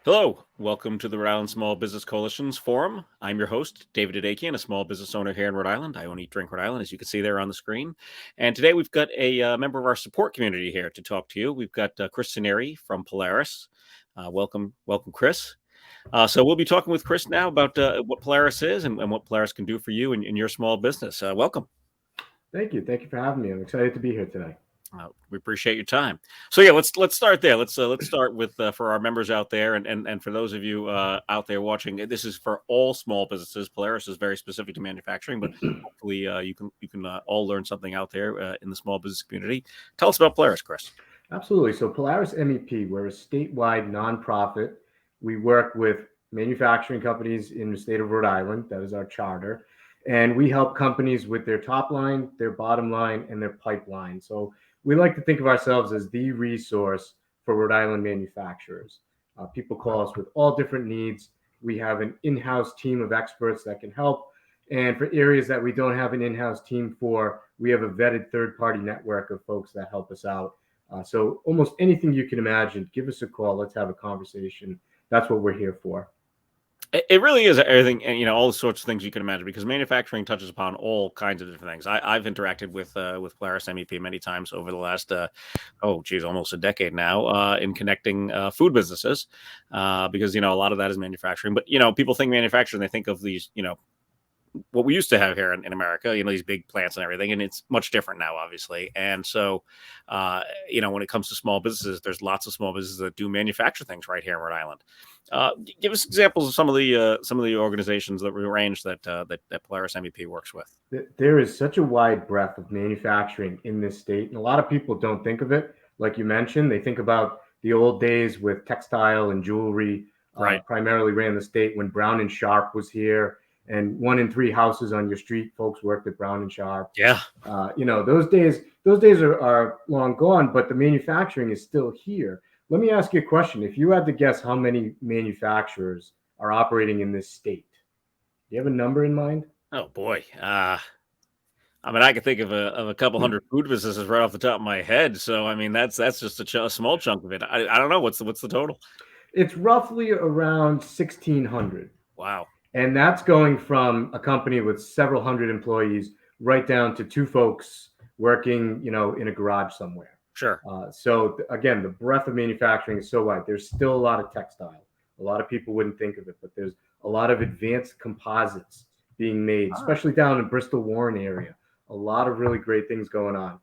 Hello, welcome to the Rhode Island Small Business Coalition's Forum. I'm your host, David Dadekian, a small business owner here in Rhode Island. I own Eat Drink Rhode Island, as you can see there on the screen. And today we've got a member of our support community here to talk to you. We've got Chris Cinieri from Polaris. Welcome, Chris. So we'll be talking with Chris now about what Polaris is and what Polaris can do for you and your small business. Welcome. Thank you. Thank you for having me. I'm excited to be here today. We appreciate your time. So yeah, let's start there. Let's start with for our members out there, and for those of you out there watching. This is for all small businesses. Polaris is very specific to manufacturing, but hopefully you can all learn something out there in the small business community. Tell us about Polaris, Chris. Absolutely. So Polaris MEP, we're a statewide nonprofit. We work with manufacturing companies in the state of Rhode Island. That is our charter. And we help companies with their top line, their bottom line, and their pipeline. So we like to think of ourselves as the resource for Rhode Island manufacturers. People call us with all different needs. We have an in-house team of experts that can help. And for areas that we don't have an in-house team for, we have a vetted third-party network of folks that help us out. So almost anything you can imagine, give us a call. Let's have a conversation. That's what we're here for. It really is everything, and all the sorts of things you can imagine, because manufacturing touches upon all kinds of different things. I've interacted with Polaris MEP many times over the last almost a decade now in connecting food businesses because a lot of that is manufacturing. But people think manufacturing, they think of these what we used to have here in America, these big plants and everything, and it's much different now, obviously. And so, when it comes to small businesses, there's lots of small businesses that do manufacture things right here in Rhode Island. Give us examples of some of the organizations that we arrange that Polaris MEP works with. There is such a wide breadth of manufacturing in this state, and a lot of people don't think of it. Like you mentioned, they think about the old days with textile and jewelry. Right. Primarily ran the state when Brown and Sharp was here. And 1 in 3 houses on your street, folks worked at Brown and Sharp. Yeah. Those days are long gone, but the manufacturing is still here. Let me ask you a question. If you had to guess how many manufacturers are operating in this state, do you have a number in mind? Oh boy. I can think of a couple hundred food businesses right off the top of my head. So, that's just a small chunk of it. I don't know. What's the total? It's roughly around 1,600. Wow. And that's going from a company with several hundred employees right down to 2 folks working, in a garage somewhere. Sure. So again, the breadth of manufacturing is so wide. There's still a lot of textile. A lot of people wouldn't think of it, but there's a lot of advanced composites being made, especially down in Bristol Warren area. A lot of really great things going on.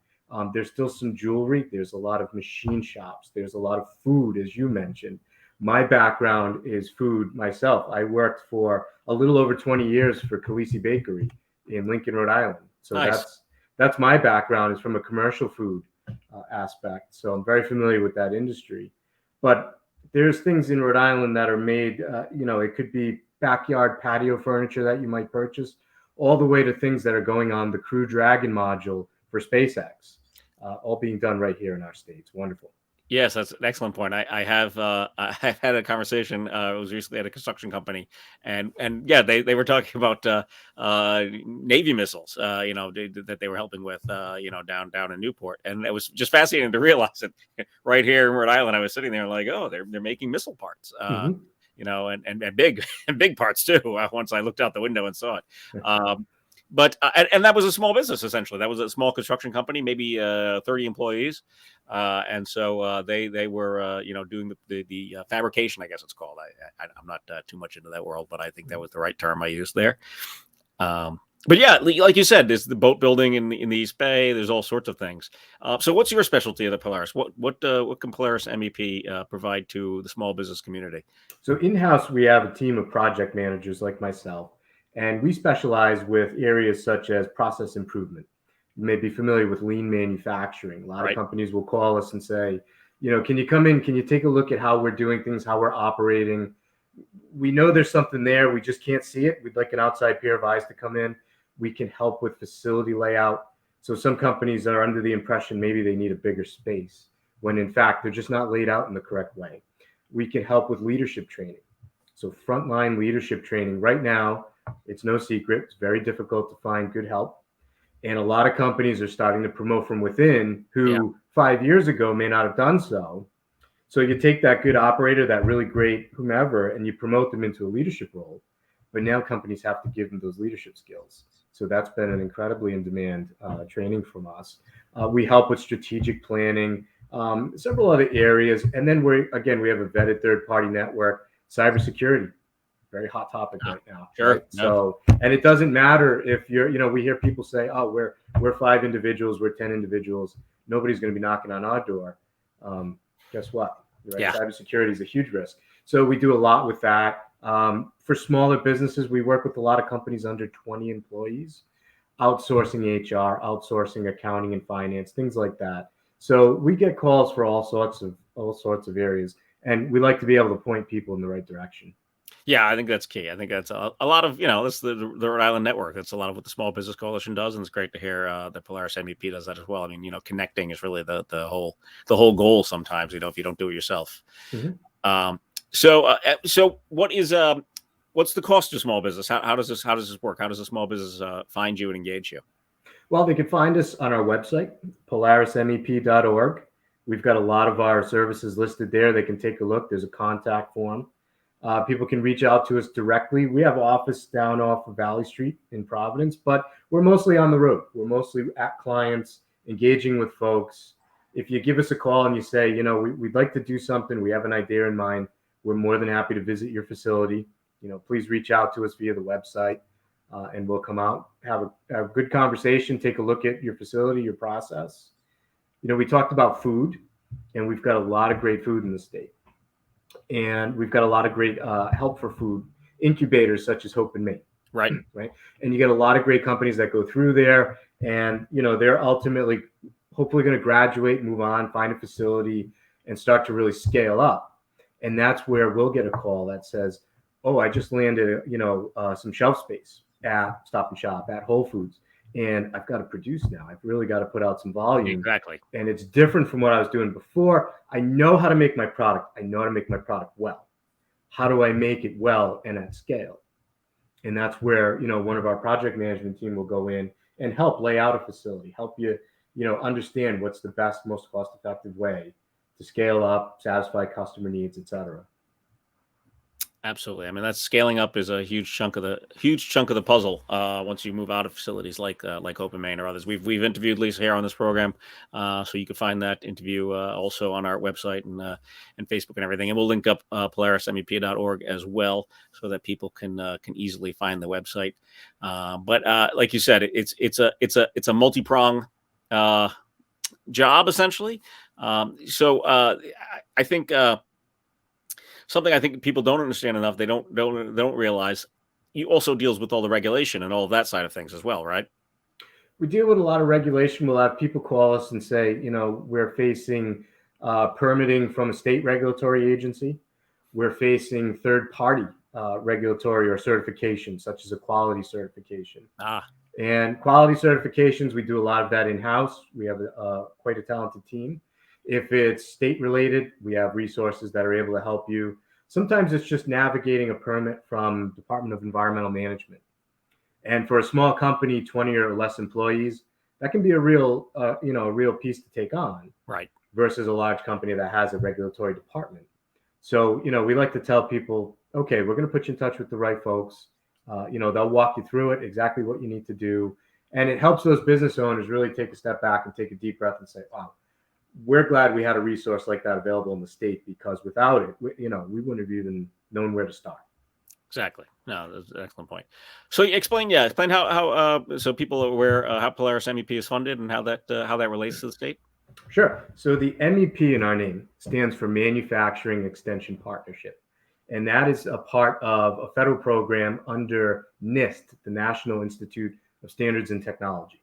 There's still some jewelry. There's a lot of machine shops. There's a lot of food, as you mentioned. My background is food myself. I worked for a little over 20 years for Khaleesi Bakery in Lincoln, Rhode Island. So nice. That's my background, is from a commercial food aspect. So I'm very familiar with that industry. But there's things in Rhode Island that are made, it could be backyard patio furniture that you might purchase, all the way to things that are going on the Crew Dragon module for SpaceX, all being done right here in our state. It's wonderful. Yes, that's an excellent point. I've had a conversation. I was recently at a construction company, and yeah, they were talking about Navy missiles, that they were helping with, down in Newport, and it was just fascinating to realize that right here in Rhode Island, I was sitting there like, oh, they're making missile parts, and big parts too. Once I looked out the window and saw it. But and that was a small business, essentially. That was a small construction company, maybe 30 employees, and so they were doing the fabrication, I guess it's called. I'm not too much into that world, but I think that was the right term I used there. But yeah, like you said, there's the boat building in the East Bay. There's all sorts of things. So what's your specialty at the Polaris? What can Polaris MEP provide to the small business community? So in-house, we have a team of project managers like myself. And we specialize with areas such as process improvement. You may be familiar with lean manufacturing. A lot of companies will call us and say, can you come in? Can you take a look at how we're doing things, how we're operating? We know there's something there. We just can't see it. We'd like an outside pair of eyes to come in. We can help with facility layout. So some companies are under the impression maybe they need a bigger space, when in fact, they're just not laid out in the correct way. We can help with leadership training. So frontline leadership training right now, it's no secret. It's very difficult to find good help. And a lot of companies are starting to promote from within who 5 years ago may not have done so. So you take that good operator, that really great whomever, and you promote them into a leadership role. But now companies have to give them those leadership skills. So that's been an incredibly in-demand training from us. We help with strategic planning, several other areas. And then we have a vetted third-party network, cybersecurity, very hot topic right now. Sure. Right? Yeah. So, and it doesn't matter if you're, we hear people say, oh, we're 5 individuals, we're 10 individuals. Nobody's going to be knocking on our door. Guess what? Right? Yeah. Cybersecurity is a huge risk. So we do a lot with that. For smaller businesses, we work with a lot of companies under 20 employees, outsourcing HR, outsourcing accounting and finance, things like that. So we get calls for all sorts of areas, and we like to be able to point people in the right direction. Yeah, I think that's key. I think that's a lot of, this is the Rhode Island network. That's a lot of what the Small Business Coalition does, and it's great to hear that Polaris MEP does that as well. I mean, connecting is really the whole goal. Sometimes, if you don't do it yourself. Mm-hmm. So what is what's the cost of small business? How does this work? How does a small business find you and engage you? Well, they can find us on our website, polarismep.org. We've got a lot of our services listed there. They can take a look. There's a contact form. People can reach out to us directly. We have an office down off of Valley Street in Providence, but we're mostly on the road. We're mostly at clients, engaging with folks. If you give us a call and you say, we'd like to do something, we have an idea in mind, we're more than happy to visit your facility. Please reach out to us via the website, and we'll come out, have a good conversation, take a look at your facility, your process. We talked about food, and we've got a lot of great food in the state. And we've got a lot of great help for food incubators such as Hope and May. Right. And you get a lot of great companies that go through there, and they're ultimately hopefully going to graduate, move on, find a facility, and start to really scale up. And that's where we'll get a call that says, "Oh, I just landed, some shelf space at Stop and Shop, at Whole Foods, and I've got to produce now. I've really got to put out some volume." Exactly. And it's different from what I was doing before. I know how to make my product. I know how to make my product well. How do I make it well and at scale? And that's where, one of our project management team will go in and help lay out a facility, help you, understand what's the best, most cost-effective way to scale up, satisfy customer needs, et cetera. Absolutely. I mean, that's scaling up is a huge chunk of the puzzle. Once you move out of facilities like Open Main or others, we've interviewed Lisa here on this program, so you can find that interview also on our website and Facebook and everything. And we'll link up polarismep.org as well, so that people can easily find the website. But like you said, it's a multi-prong job essentially. So I think. Something I think people don't understand enough, they don't realize, he also deals with all the regulation and all of that side of things as well, right? We deal with a lot of regulation. We'll have people call us and say, we're facing permitting from a state regulatory agency. We're facing third-party regulatory or certification, such as a quality certification. And quality certifications, we do a lot of that in-house. We have quite a talented team. If it's state-related, we have resources that are able to help you. Sometimes it's just navigating a permit from Department of Environmental Management. And for a small company, 20 or less employees, that can be a real piece to take on. Right. Versus a large company that has a regulatory department. So, we like to tell people, okay, we're going to put you in touch with the right folks. They'll walk you through it, exactly what you need to do. And it helps those business owners really take a step back and take a deep breath and say, wow, we're glad we had a resource like that available in the state, because without it, we wouldn't have even known where to start. Exactly. No, that's an excellent point. So explain how so people are aware how Polaris MEP is funded and how that relates to the state. Sure. So the MEP in our name stands for Manufacturing Extension Partnership, and that is a part of a federal program under NIST, the National Institute of Standards and Technology.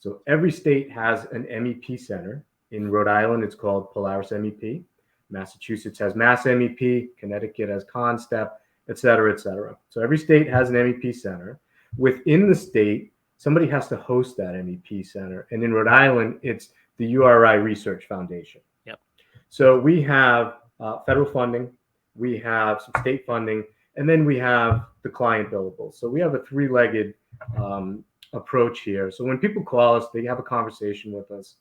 So every state has an MEP center. In Rhode Island, it's called Polaris MEP. Massachusetts has Mass MEP. Connecticut has ConStep, et cetera, et cetera. So every state has an MEP center. Within the state, somebody has to host that MEP center. And in Rhode Island, it's the URI Research Foundation. Yep. So we have federal funding, we have some state funding, and then we have the client billables. So we have a three-legged approach here. So when people call us, they have a conversation with us,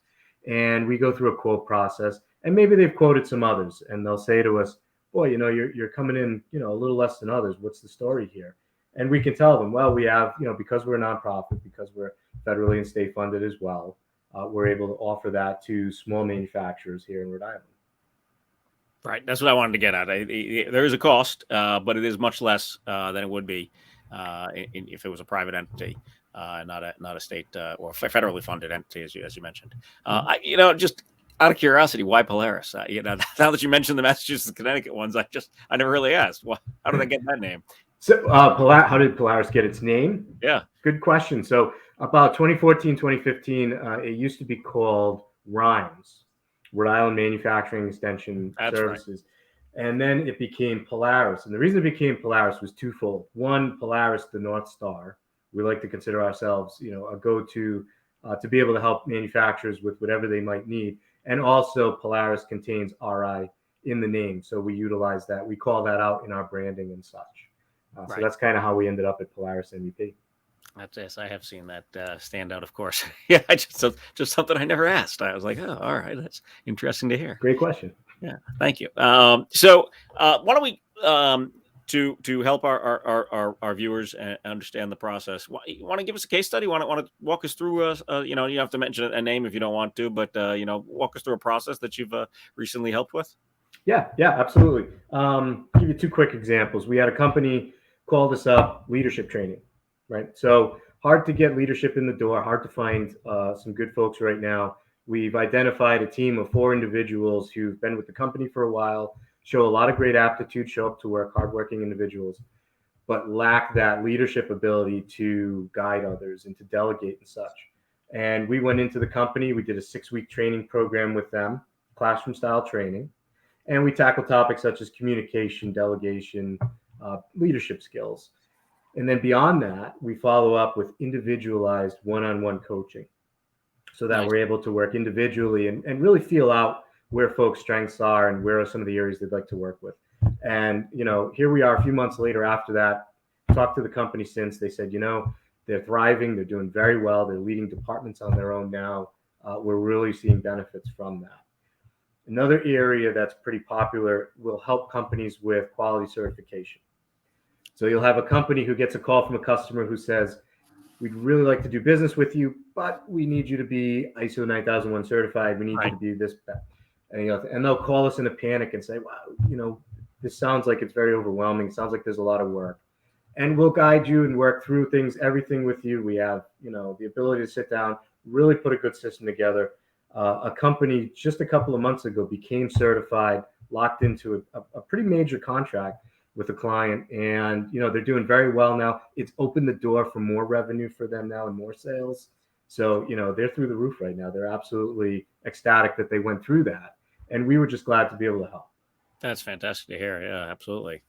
and we go through a quote process, And maybe they've quoted some others, and they'll say to us, boy, you're coming in, a little less than others. What's the story here? And we can tell them, well, we have, because we're a nonprofit, because we're federally and state funded as well, we're able to offer that to small manufacturers here in Rhode Island. Right. That's what I wanted to get at. There is a cost, but it is much less than it would be if it was a private entity, not a state or federally funded entity, as you mentioned. Just out of curiosity, why Polaris? Now that you mentioned the Massachusetts and Connecticut ones, I never really asked. How did they get that name? So, how did Polaris get its name? Yeah, good question. So, about 2014, 2015, it used to be called Rhymes, Rhode Island Manufacturing Extension Services. Right. And then it became Polaris. And the reason it became Polaris was twofold. One, Polaris, the North Star. We like to consider ourselves, a go-to to be able to help manufacturers with whatever they might need. And also, Polaris contains RI in the name. So we utilize that. We call that out in our branding and such. So that's kind of how we ended up at Polaris MEP. That's yes, I have seen that stand out, of course. Yeah, just something I never asked. I was like, oh, all right, that's interesting to hear. Great question. Yeah, thank you. So why don't we to help our viewers understand the process? You want to give us a case study? Want to walk us through you don't have to mention a name if you don't want to, but walk us through a process that you've recently helped with. Yeah, absolutely. Give you two quick examples. We had a company called us up, leadership training, right? So hard to get leadership in the door, hard to find some good folks right now. We've identified a team of 4 individuals who've been with the company for a while, show a lot of great aptitude, show up to work, hardworking individuals, but lack that leadership ability to guide others and to delegate and such. And we went into the company, we did a 6-week training program with them, classroom style training. And we tackle topics such as communication, delegation, leadership skills. And then beyond that, we follow up with individualized one-on-one coaching so that we're able to work individually and really feel out where folks' strengths are and where are some of the areas they'd like to work with. And, here we are a few months later after that, talked to the company since. They said, they're thriving, they're doing very well, they're leading departments on their own now. We're really seeing benefits from that. Another area that's pretty popular will help companies with quality certification. So you'll have a company who gets a call from a customer who says, we'd really like to do business with you, but we need you to be ISO 9001 certified. We need you to be this. And they'll call us in a panic and say, wow, this sounds like it's very overwhelming. It sounds like there's a lot of work. And we'll guide you and work through everything with you. We have, the ability to sit down, really put a good system together. A company just a couple of months ago became certified, locked into a pretty major contract with a client, and they're doing very well now. It's opened the door for more revenue for them now and more sales. So they're through the roof right now. They're absolutely ecstatic that they went through that, and we were just glad to be able to help. That's fantastic to hear. Yeah, absolutely.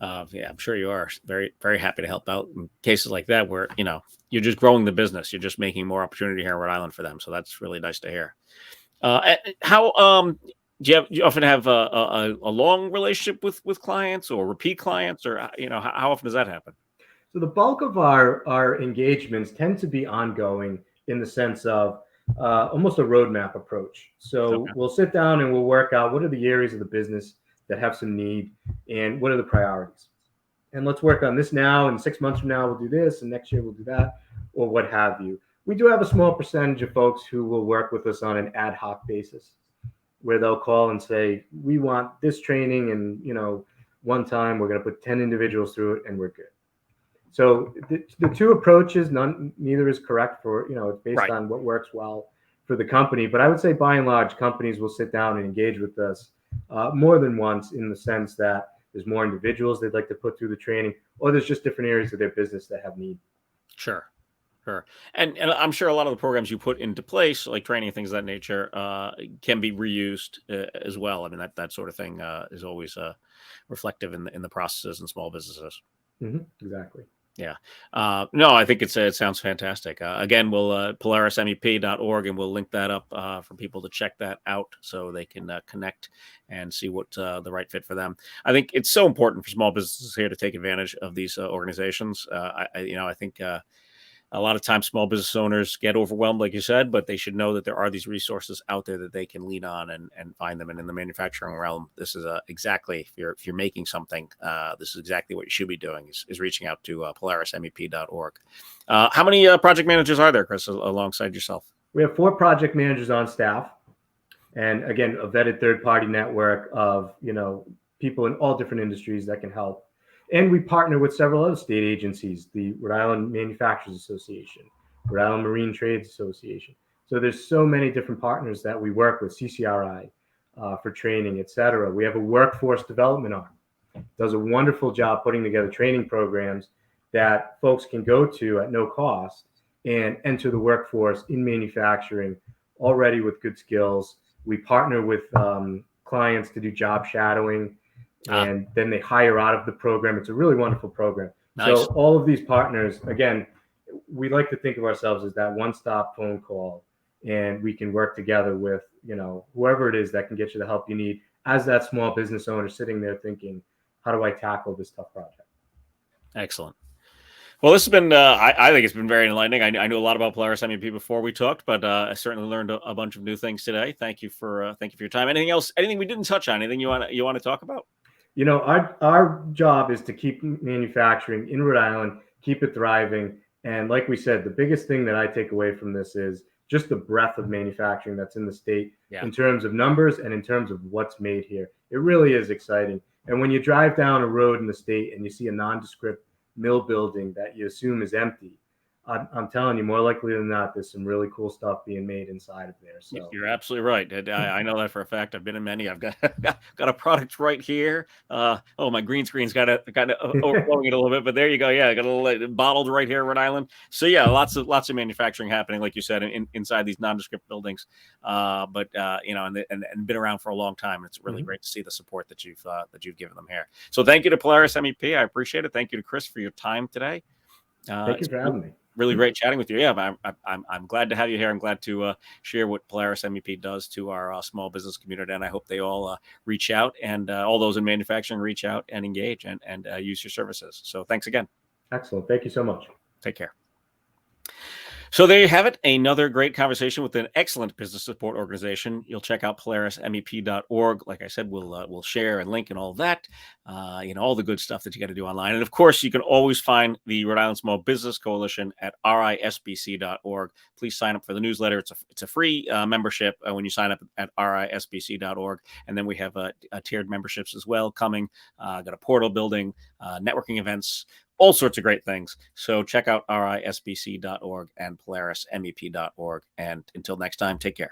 I'm sure you are very, very happy to help out in cases like that where, you're just growing the business. You're just making more opportunity here in Rhode Island for them. So that's really nice to hear. How do you often have a long relationship with clients or repeat clients, or, how often does that happen? So the bulk of our engagements tend to be ongoing in the sense of almost a roadmap approach. So we'll sit down and we'll work out what are the areas of the business that have some need and what are the priorities. And let's work on this now, and 6 months from now, we'll do this, and next year we'll do that, or what have you. We do have a small percentage of folks who will work with us on an ad hoc basis, where they'll call and say, we want this training, and, one time we're going to put 10 individuals through it, and we're good. So the two approaches, neither is correct for, it's based on what works well for the company. But I would say by and large, companies will sit down and engage with us more than once, in the sense that there's more individuals they'd like to put through the training, or there's just different areas of their business that have need. Sure. And I'm sure a lot of the programs you put into place, like training and things of that nature, can be reused as well. I mean, that sort of thing is always reflective in the processes and small businesses. Mm-hmm. Exactly. Yeah. No, I think it sounds fantastic. Again, we'll polarismep.org, and we'll link that up for people to check that out so they can connect and see what the right fit for them. I think it's so important for small businesses here to take advantage of these organizations. I think A lot of times small business owners get overwhelmed, like you said, but they should know that there are these resources out there that they can lean on and find them. And in the manufacturing realm, this is exactly, if you're making something, this is exactly what you should be doing, is reaching out to PolarisMEP.org. How many project managers are there, Chris, alongside yourself? We have 4 project managers on staff. And again, a vetted third-party network of, people in all different industries that can help. And we partner with several other state agencies, the Rhode Island Manufacturers Association, Rhode Island Marine Trades Association. So there's so many different partners that we work with, CCRI for training, et cetera. We have a workforce development arm. Does a wonderful job putting together training programs that folks can go to at no cost and enter the workforce in manufacturing already with good skills. We partner with clients to do job shadowing, and then they hire out of the program. It's a really wonderful program. Nice. So all of these partners, again, we like to think of ourselves as that one-stop phone call, and we can work together with, whoever it is that can get you the help you need as that small business owner sitting there thinking, how do I tackle this tough project? Excellent. Well, this has been, I think it's been very enlightening. I knew a lot about Polaris MEP before we talked, but I certainly learned a bunch of new things today. Thank you for your time. Anything else? Anything we didn't touch on? Anything you want to talk about? Our job is to keep manufacturing in Rhode Island, keep it thriving. And like we said, the biggest thing that I take away from this is just the breadth of manufacturing that's in the state in terms of numbers and in terms of what's made here. It really is exciting. And when you drive down a road in the state and you see a nondescript mill building that you assume is empty, I'm telling you, more likely than not, there's some really cool stuff being made inside of there. So you're absolutely right. I know that for a fact. I've been in many. I've got a product right here. My green screen's got overflowing it a little bit, but there you go. Yeah, I got a little bottled right here in Rhode Island. So yeah, lots of manufacturing happening, like you said, inside these nondescript buildings. And been around for a long time. It's really great to see the support that you've given them here. So thank you to Polaris MEP. I appreciate it. Thank you to Chris for your time today. Thank you for having me. Really great chatting with you. Yeah, I'm glad to have you here. I'm glad to share what Polaris MEP does to our small business community, and I hope they all reach out, and all those in manufacturing reach out and engage and use your services. So thanks again. Excellent. Thank you so much. Take care. So there you have it. Another great conversation with an excellent business support organization. You'll check out PolarisMEP.org. Like I said, we'll share and link and all of that, all the good stuff that you got to do online. And of course, you can always find the Rhode Island Small Business Coalition at RISBC.org. Please sign up for the newsletter. It's a free membership when you sign up at RISBC.org. And then we have tiered memberships as well coming. Got a portal building, networking events, all sorts of great things. So check out RISBC.org and PolarisMEP.org. And until next time, take care.